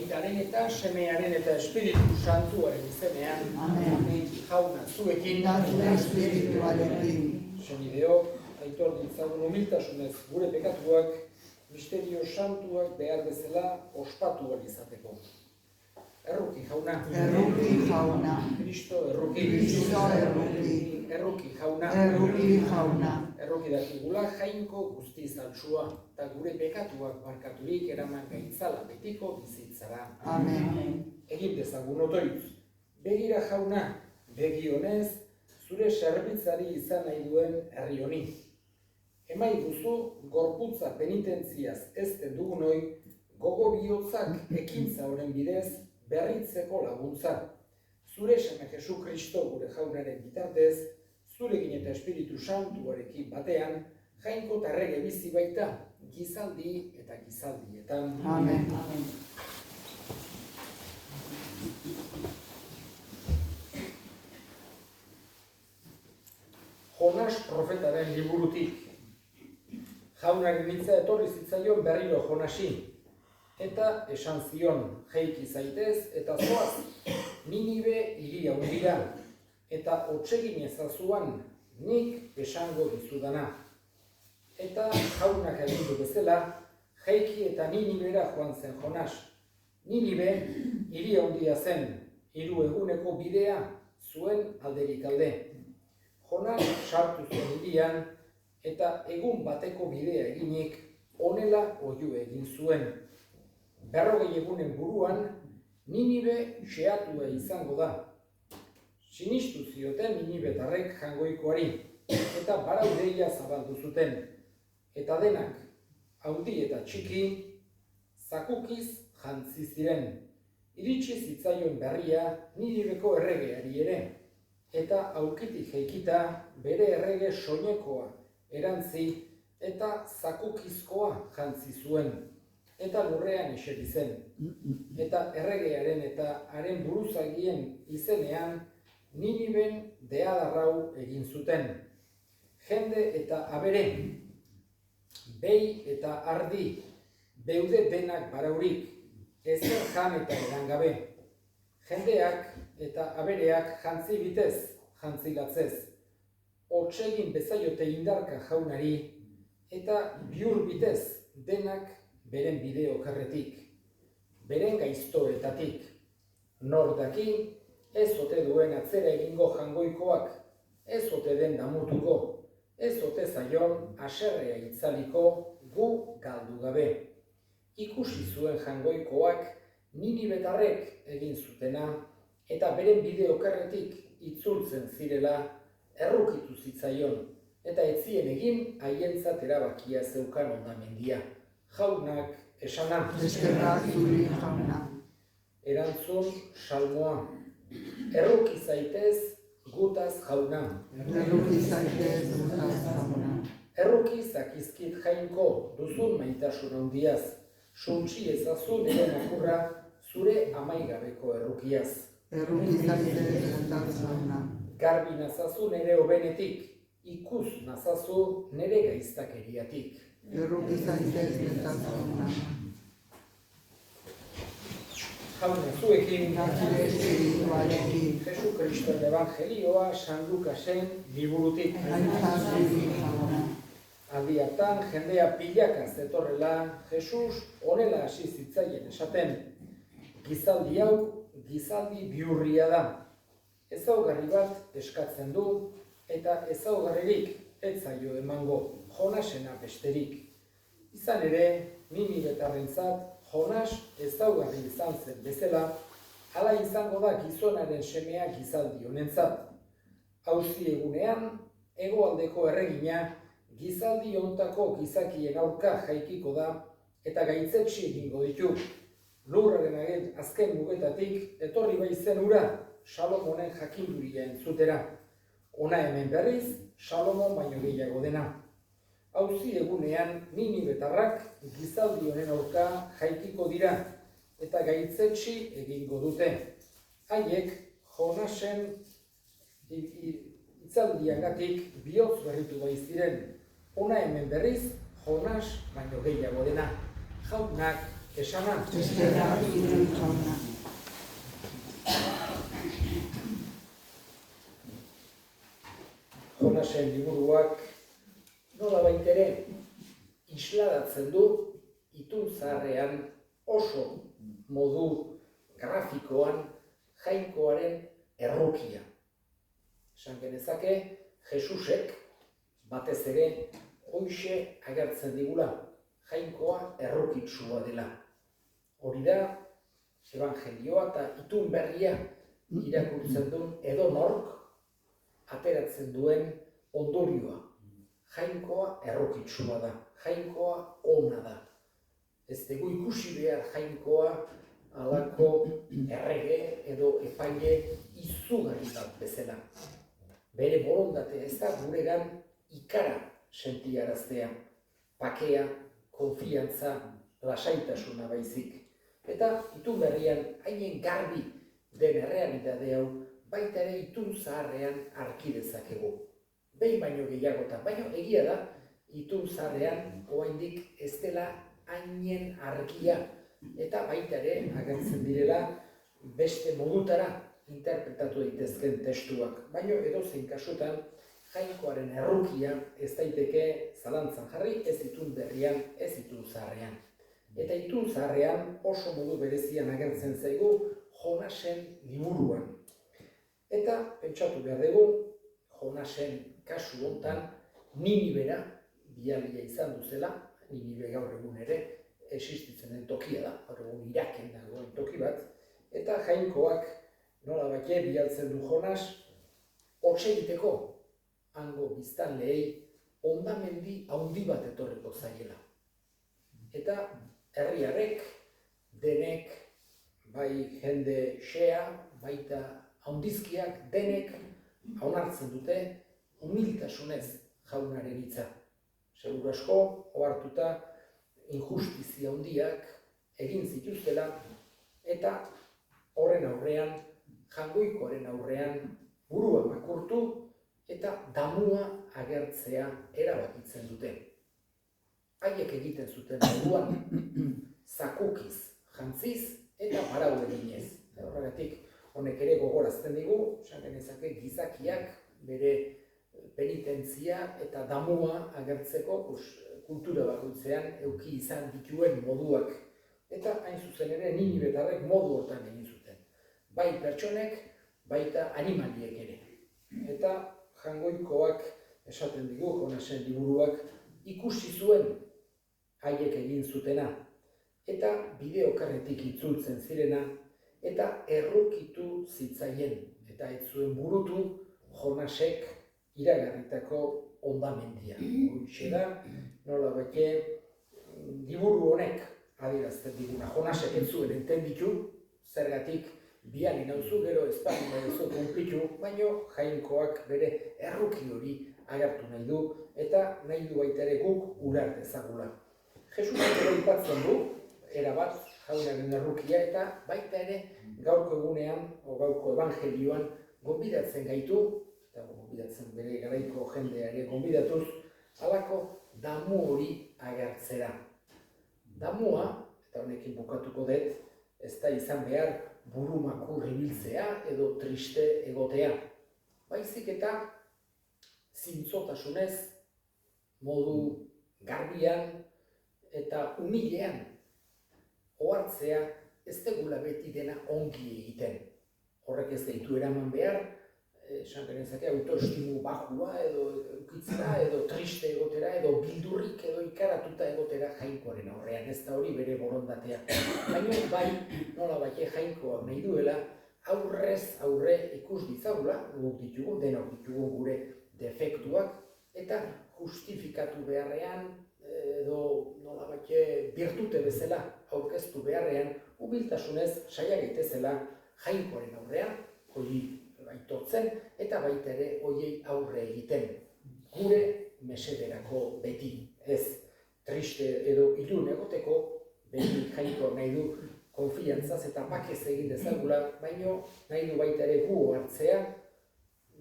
Aitaren eta Semearen eta Espiritu Santuaren izenean. Amen. Jauna, zuekin. Eta zure espirituarekin. Senideok, aitor ditzagun humiltasunez gure pekatuak, misterio santuak behar bezala ospatu ahal izateko. Erruki, jauna. Erruki, jauna. Kristo, erruki. Kristo, erruki. Erruki, jauna. Erruki, jauna. Erruki dakigula jainko guztiz altsua, eta gure pekatuak barkaturik eraman gaitzala betiko bizitzara. Amen. Egin dezagun otoitz. Begira, jauna, begi honez, zure zerbitzari izan nahi duen herri honi. Emai duzu, gorputza penitentziaz ezten dugunoi, gogo bihotzak ekintza horren bidez berritzeko laguntza. Zure Seme Jesu Kristo gure jaunaren bitartez, zurekin eta Espiritu Santuarekin batean, jainko eta errege bizi baita, gizaldi eta gizaldietan. Amen. Jonas profetaren liburutik. Jaunaren hitza etorri zitzaion berriro Jonasi, eta esan zion, jaiki zaitez eta zoaz, Ninive hiria hundira, eta hotsegin ezazuan nik esango dizudana. Eta jaunak agindu bezala, jaiki eta Ninivera joan zen Jonas. Ninive hiria hundia zen, 3 eguneko bidea zuen alderik alde. Jonas sartu zuen hirian, eta egun bateko bidea eginik, honela oihu egin zuen. 40 egunen buruan, Ninive xeatua izango da. Sinistu zioten Ninivetarrek jangoikoari, eta baraudeia zabaldu zuten. Eta denak, haundi eta txiki, zakukiz jantzi ziren. Iritsi zitzaion berria Niniveko erregeari ere, eta aurkitik jaikita bere errege soinekoa erantzi eta zakukizkoa jantzi zuen, eta lurrean eseri zen. Eta erregearen eta haren buruzagien izenean Niniven deadarrau egin zuten. Jende eta abere, behi eta ardi, beude denak baraurik, ezer jan eta erangabe. Jendeak eta abereak jantzi bitez, jantzilatzez. Hotsegin bezaiote indarka jaunari, eta bihur bitez denak beren bide okerretik, beren gaiztoetatik. Nor daki, ez ote duen atzera egingo jangoikoak, ez ote den damutuko, ez ote zaion haserrea itzaliko gu galdu gabe. Ikusi zuen jangoikoak Ninivetarrek egin zutena, eta beren bide okerretik itzultzen zirela errukitu zitzaion, eta etzien egin haientzat erabakia zeukan hondamendia. Jaunak esana. Eskerrak zuri, jauna. Erantzun salmoa. Erruki zaitez gutaz jauna. Erruki zaitez gutaz jauna. Erruki zakizkit jainko duzun maitasun handiaz. Suntsi ezazun ere nakurra zure amaigabeko errukiaz. Erruki zaitez gutaz jauna. Garbi nazazu nere hobenetik, ikus nazazu nere gaiztakeriatik. Erruki zaitez gutaz jauna. Jauna zuekin, Eta zure espirituarekin. Jesu Kristoen Evangelioa San Lukasen liburutik. Aita zuri, jauna. Aldi hartan jendea pilaka zetorrela, Jesus honela hasi zitzaien esaten. Gizaldi hau, gizaldi bihurria da. Ezaugarri bat eskatzen du, eta ezaugarririk ez zaio emango, Jonasena besterik. Izan ere, Ninivetarrentzat Jonas ezaugarri izan zen bezala, hala izango da gizonaren semea gizaldi honentzat. Auzi egunean, hegoaldeko erregina, gizaldi hontako gizakien aurka jaikiko da, eta gaitzetsi egingo ditu. Lurraren azken mugetatik etorri baizen ura, Salomonen jakinduria entzutera. Ona hemen berriz, Salomon baino gehiago dena. Auzi egunean Ninivetarrak gizaldi honen aurka jaikiko dira, eta gaitzetsi egingo dute. Haiek Jonasen hitzaldiagatik bihotz berritu baiziren. Ona hemen berriz, Jonas baino gehiago dena. Jaunak Esana? Eskerrak zure jauna. Jonasen liburuak nola baitere isladatzen du itun zaharrean oso modu grafikoan jainkoaren errukia. Esan genezake, Jesusek batez ere hoixe agertzen digula, jainkoa errukitsua dela. Hori da, evangelioa eta itun berria irakurtzen duen edonork ateratzen duen ondorioa. Jainkoa errokitsua da, jainkoa ona da. Ez dugu ikusi behar jainkoa halako errege edo epaile izugarri bat bezala. Bere borondatea ez da guregan ikara sentiaraztea, pakea, konfiantza, lasaitasuna baizik. Eta itun berrian hainen garbi den errealitate hau baita ere itun zaharrean arki dezakegu. Behin baino gehiagotan, baina egia da itun zaharrean oraindik ez dela hainen argia eta baita ere agertzen direla beste modutara interpretatu daitezken testuak. Baina edozein kasutan jainkoaren errukia ez daiteke zalantzan jarri ez itun berrian, ez itun zaharrean. Eta itun zaharrean oso modu berezian agertzen zaigu Jonasen liburuan. Eta pentsatu behar dugu, Jonasen kasu hontan Ninibera bialia izan duzela, Ninibe gaur egun ere existitzen den tokia da, gaur egun Iraken dagoen toki bat, eta jainkoak nola bake bialtzen du Jonas, hots egiteko hango biztanleei hondamendi handi bat etorriko zaiela. Eta herriarrek, denek, bai jende xea, baita handizkiak, denek onartzen dute humiltasunez jaunaren hitza. Seguru asko, ohartuta injustizia handiak egin zituztela eta horren aurrean, jangoikoaren aurrean burua makurtu eta damua agertzea erabakitzen dute. Haiek egiten zuten moduan, zakukiz, jantziz eta parau eginez. Horregatik, honek ere gogorazten digu, esan genezake gizakiak bere penitentzia eta damua agertzeko kultura bakoitzean eduki izan dituen moduak. Eta hain zuzen ere Ninibetarrek modu hortan egin zuten. Bai pertsonek, baita animaliek ere. Eta jangoikoak esaten digu, Jonasen liburuak ikusi zuen haiek egin zutena. Eta bide okerretik itzultzen zirena, eta errukitu zitzaien. Eta ez zuen burutu Jonasek iragarritako hondamendia. Hoxe da, nola bete, liburu honek adierazten diguna. Jonasek ez zuen entenditu, zergatik biali nauzu gero espazio baduzu konplitu, baina jainkoak bere erruki hori agertu nahi du, eta nahi du baita ere guk urar dezagula. Jesusak ere aipatzen du, erabat jaunaren errukia, eta baita ere gaurko egunean, o gaurko evangelioan, gonbidatzen gaitu, eta gonbidatzen bere garaiko jendea ere gonbidatuz, halako damu hori agertzera. Damua, eta honekin bukatuko dut, ez da izan behar burumakur ibiltzea edo triste egotea. Baizik eta zintzotasunez, modu garbian eta umilean ohartzea ez degula beti dena ongi egiten. Horrek ez gaitu eraman behar, esan genezake autoestimu bajua edo eukitzera, edo triste egotera, edo bildurrik edo ikaratuta egotera jainkoaren aurrean, ez da hori bere borondatea. Baina bai, nola bate jainkoa nahi duela, aurrez aurre ikus ditzagula, guk ditugu, denok ditugu gure defektuak, eta justifikatu beharrean, edo nola bate birtute bezala aurkeztu beharrean, humiltasunez saia gaitezela jainkoaren aurrean, hori aitortzen, eta baita ere horiei aurre egiten. Gure mesederako beti, ez triste edo ilun egoteko, beti jainko nahi du konfiantzaz eta bakez egin dezagula, baino nahi du baita ere gu hartzea,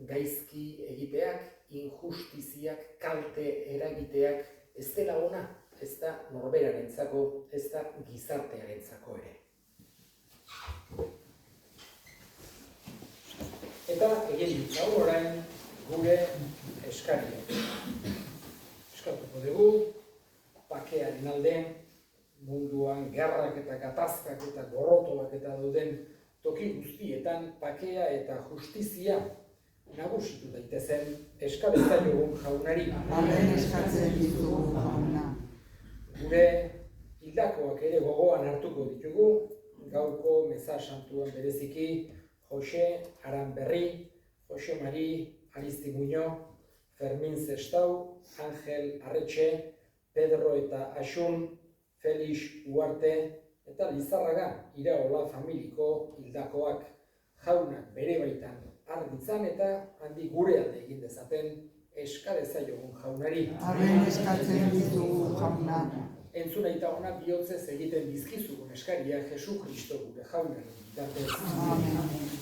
gaizki egiteak, injustiziak, kalte eragiteak, ez dela ona, ez da norberarentzako, ez da gizartearentzako ere. Eta egin ditzagun orain gure eskariak. Eskatuko dugu, bakearen alde, munduan gerrak eta gatazkak eta gorrotoak eta dauden toki guztietan bakea eta justizia nagusitu daitezen eskabetzaiogun jaunari. Amen eskatzen ditugu jauna. Gure hildakoak ere gogoan hartuko ditugu, gaurko meza santuan bereziki Jose Aranberri, Jose Mari Aristimuño, Fermin Zestau, Angel Arretxe, Pedro eta Asun, Felix Uarte eta Lizarraga Iraola familiko hildakoak jaunak bere baitan har ditzan eta handi gure alde egin dezaten eskadezaiogun jaunari. Amen eskatzen ditugu jauna. Entzuna eta ona bihotzez egiten dizkizugun eskaria Jesu Kristo gure jaunaren bitartez. Amen.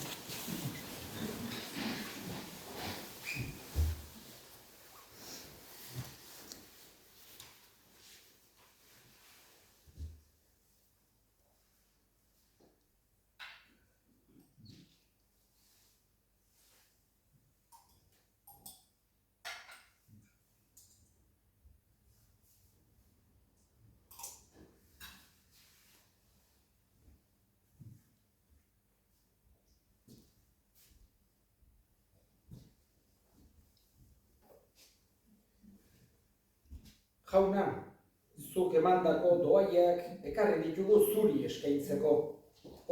Jauna, zuk emandako doaiak ekarri ditugu zuri eskaintzeko.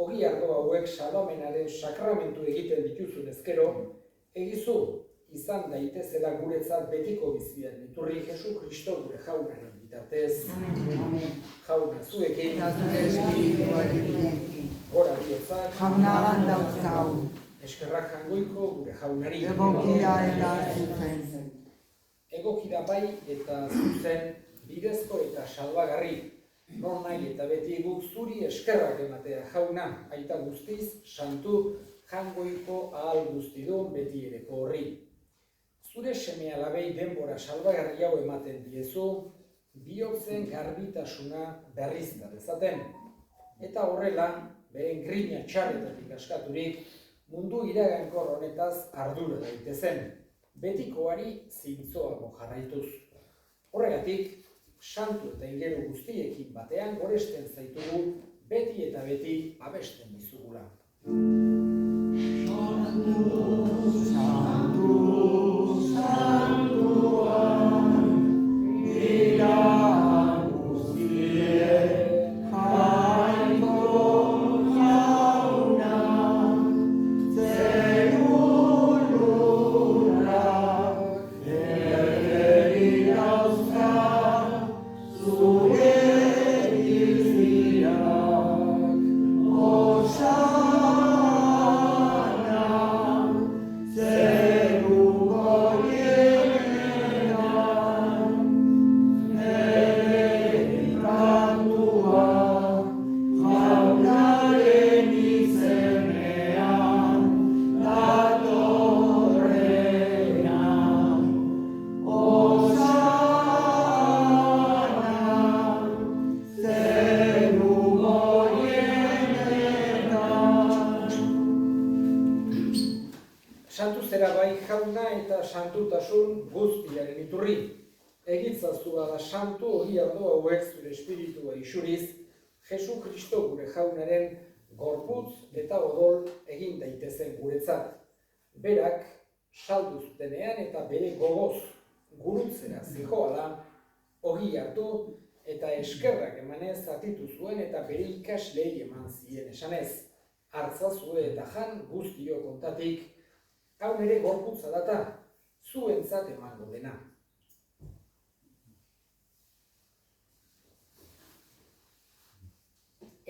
Ogi ardo hauek salamenaren sakramentu egiten dituzun ezkero, egizu izan daitezela guretzat betiko bizian iturri Jesu Kristo gure jaunaren bitartez. Jauna, zuekin, Eta zure espirituarekin. gora bihotzak, Jaunagan dauzkau. eskerrak jangoiko gure jaunari. Egokia eta zuzen. Egokira bai eta zuzen, bidezko eta salbagarri, non nahi eta beti guk zuri eskerrak ematea jauna, aita guztiz, santu, jangoiko ahal guztidun beti ereko horri. Zure seme alabei denbora salbagarri hau ematen diezu, bihotzen garbitasuna berrizta dezaten. Eta horrela, beren grina txarretatik askaturik, mundu iragankor honetaz ardura daitezen. Betikoari zintzoago jarraituz. Horregatik, santu eta ingeru guztiekin batean goresten zaitugu beti eta beti abesten dizugula. Santu zera bai jauna eta santutasun guztiaren iturri. Egitzazu bada santu hori ardo hauek zure espiritua isuriz, Jesu Kristo gure jaunaren gorputz eta odol egin daitezen guretzat. Berak saldu zutenean eta bere gogoz gurutzera zihoala, ogi hartu eta eskerrak emanez zatitu zuen eta bere ikaslei eman zien esanez. Hartzazue eta jan guztio kontatik, hau nere gorputza data, zuentzat emango dena.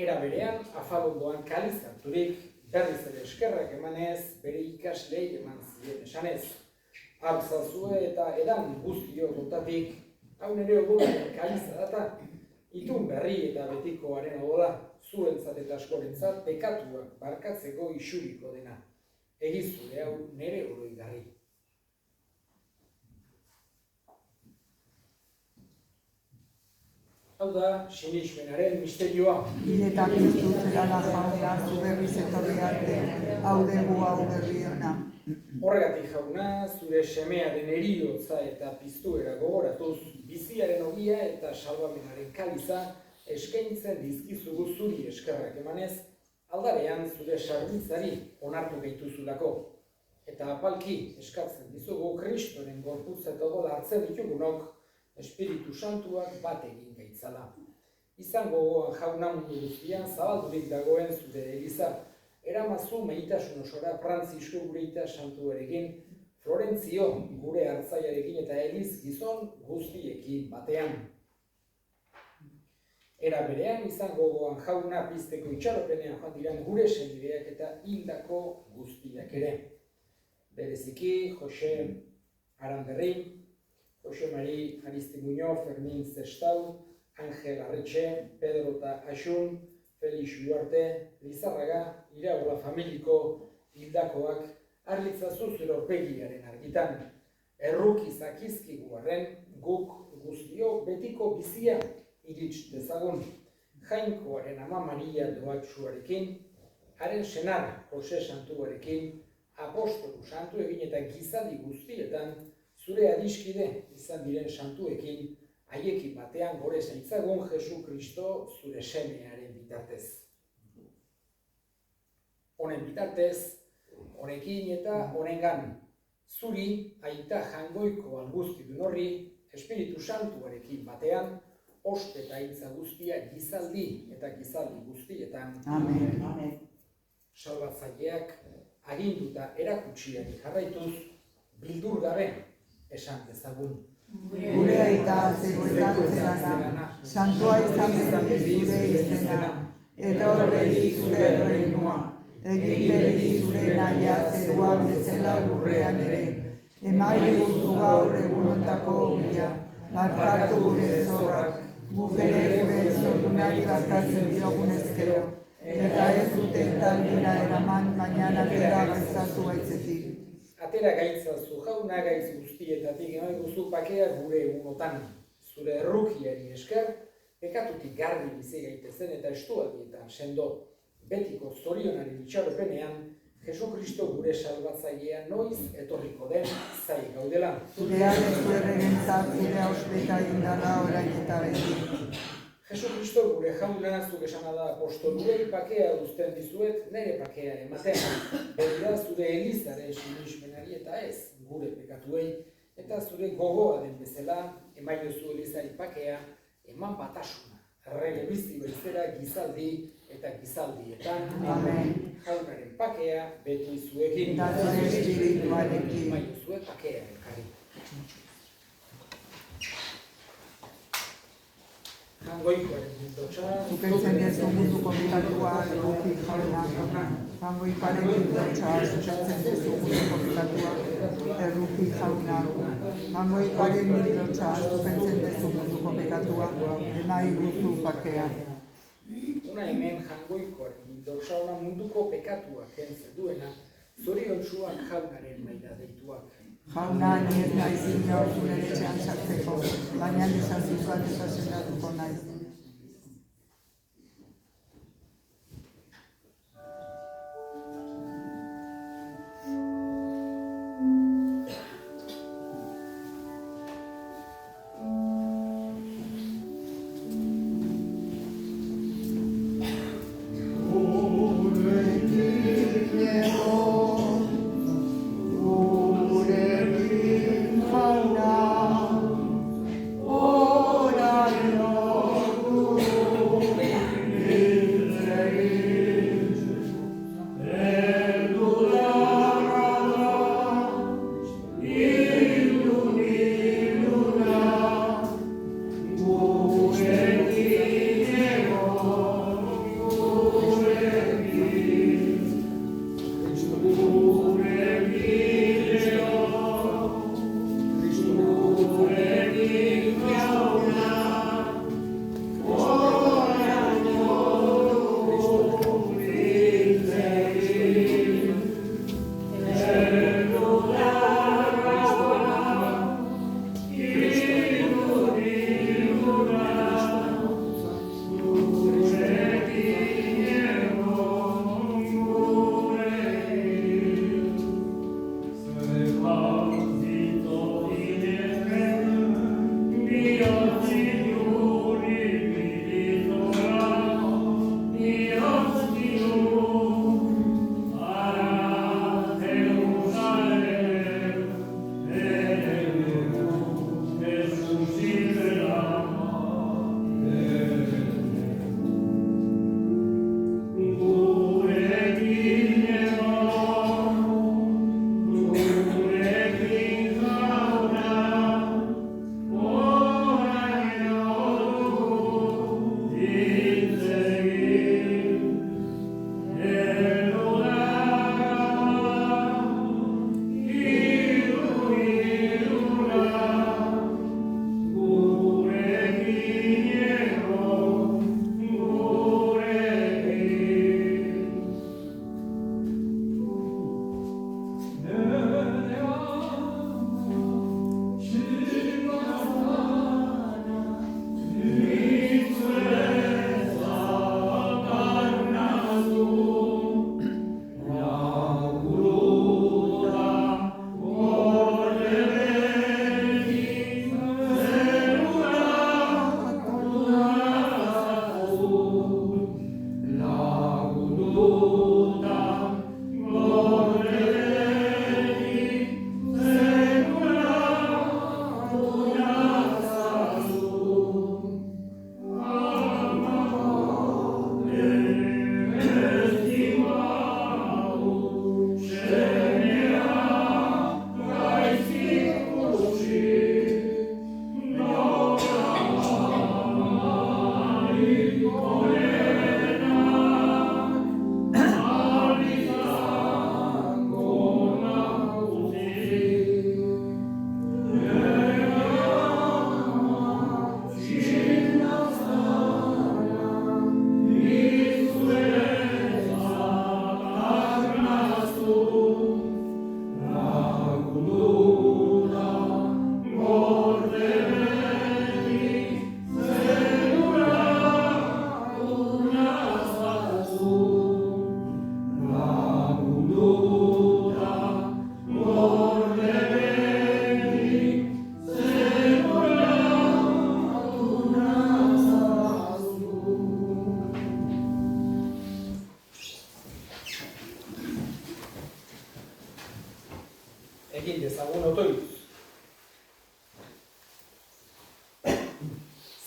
Era berean, afalondoan kaliz harturik, berriz ere eskerrak emanez, bere ikaslei eman zien esanez. Hartzazue eta edan guztio kontatik, hau nere odolaren kaliza data, itun berri eta betikoaren odola, zuentzat eta askorentzat pekatuak barkatzeko isuriko dena. Egizure hau nere oroigarri. Hau da, sinismenaren misterioa. Eta Kristu zerala jauna, zu berriz etorri arte, hau dugu hau berri ona. Horregatik jauna, zure semea den heriotza eta piztuera gogoratuz, biziaren ogia eta salbamenaren kaliza eskaintzen dizkizugu zuri eskerrak emanez, aldarean zure sarbitzari onartu gaituzulako. Eta apalki eskatzen dizugu Kristoren gorputza eta odola hartzen ditugunok, Espiritu Santuak bat egin gaitzala. Izango gogoan jauna mundu guztian zabaldurik dagoen zure eliza, eramazu meitasun osora Frantzisko gureita santuarekin, Florentzio gure hartzaiarekin eta Eliz gizon guztiekin batean. Era berean izango gogoan jauna pizteko itxaropenean joan diren gure senideak eta hildako guztiak ere. Bereziki, Jose Aranberri, Jose Mari Aristimuño, Fermin Zestau, Angel Arretxe, Pedro eta Asun, Felix Luarte, Lizarraga, Iraola familiko hildakoak argitzazu zure aurpegiaren argitan. Erruki zakizkigu arren, guk guztio betiko bizia irits dezagun. Jainkoaren ama Maria doatsuarekin, haren senar Jose Santuarekin, apostolu santu egin eta gizaldi guztietan, zure adiskide izan diren santuekin, haiekin batean gore zaitzagun Jesu Kristo zure semearen bitartez. Honen bitartez, honekin eta honengan, zuri aita jangoiko alguztidun horri, Espiritu Santuarekin batean, ospe eta hitza guztia gizaldi eta gizaldi guztietan. Amen. Salbatzaileak aginduta erakutsiari jarraituz, bildur gabe esan dezagun. Gure aita zegoetan zerana, santua izan beti zure izena, etorri zure reinua, egin beti zure nahia zeruan bezala lurrean ere, emaile guztu gaur egunotako ogia, barkatu gure zorrak, guk ere gure zordunak barkatzen diogun ezkero, eta ez duten talbira eraman baina atera gaizatu gaitzetik. Atera gaitzazu jauna gaitz guztietatik eman guzu pakea gure egunotan. Zure errukiari esker, pekatutik garbi bizi gaitezen eta estualdietan sendo. Betiko zorionaren itxaropenean, Jesu Kristo gure salbatzailea noiz etorriko den zai gaudela. Zurean ez erregentzat zure ospeta indala orain eta beti. Jesu Kristo gure jauna zuk esana da apostolurei pakea uzten dizuet nire pakea ematen. Begira zure elizaren sinismenari eta ez gure pekatuei eta zure gogoa den bezala emaiozu elizari pakea eman batasuna. Errege bizi beltzera gizaldi eta gizaldietan. Amen. Jaunaren pakea beti zuekin. Eta zure espirituarekin. Emaiozu pakea elkarri. Jangoikoaren bildotxa. Zukentzen dezu munduko pekatua erruki jauna. Jangoikoaren bildotxa, zukentzen dezu munduko pekatua erruki jauna. Jangoikoaren bildotxa, zukentzen dezu munduko pekatua emai guzu pakea. Una hemen jangoikoaren bildotxa ona munduko pekatua kentzen duena, zoriontsuak jaunaren maila deituak. Jauna, ni ez naiz inor zure etxean sartzeko, baina desazizuan desazionatuko naiz. Ora egin dezagun otoituz.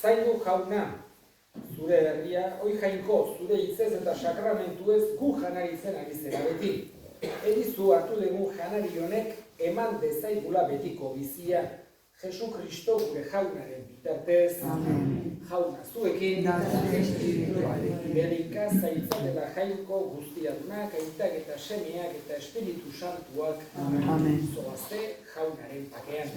Zaindu jauna, zure herria, oi jainko, zure hitzez eta sakramentuez gu janari zen abizera beti. Edizu hartu dugu janari honek eman dezaigula betiko bizia, Jesu Kristo gure jaunaren bitartez. Amen. Jauna zuekin, berika zaitzatela jainko guztiadunak, aitak eta semeak eta Espiritu Santuak. Amen. Zoazte jaunaren pakean.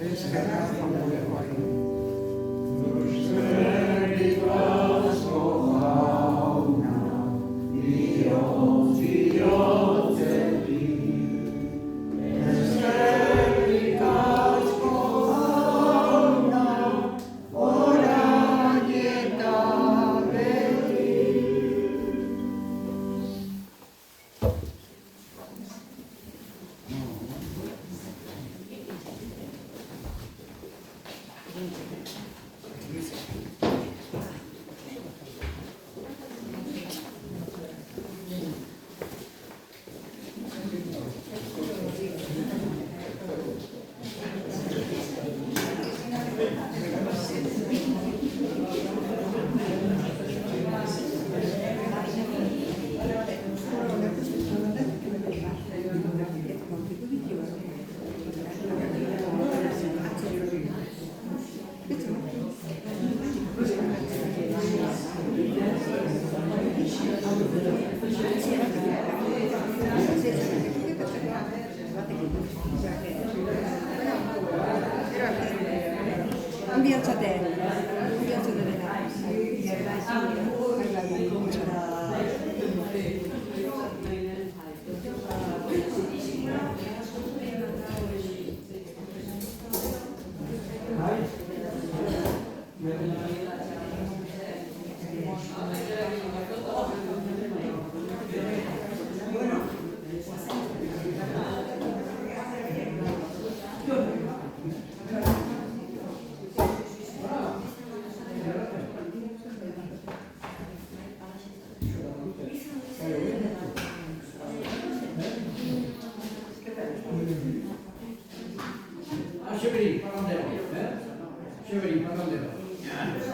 Chevry, parlandero. Chevry, parlandero.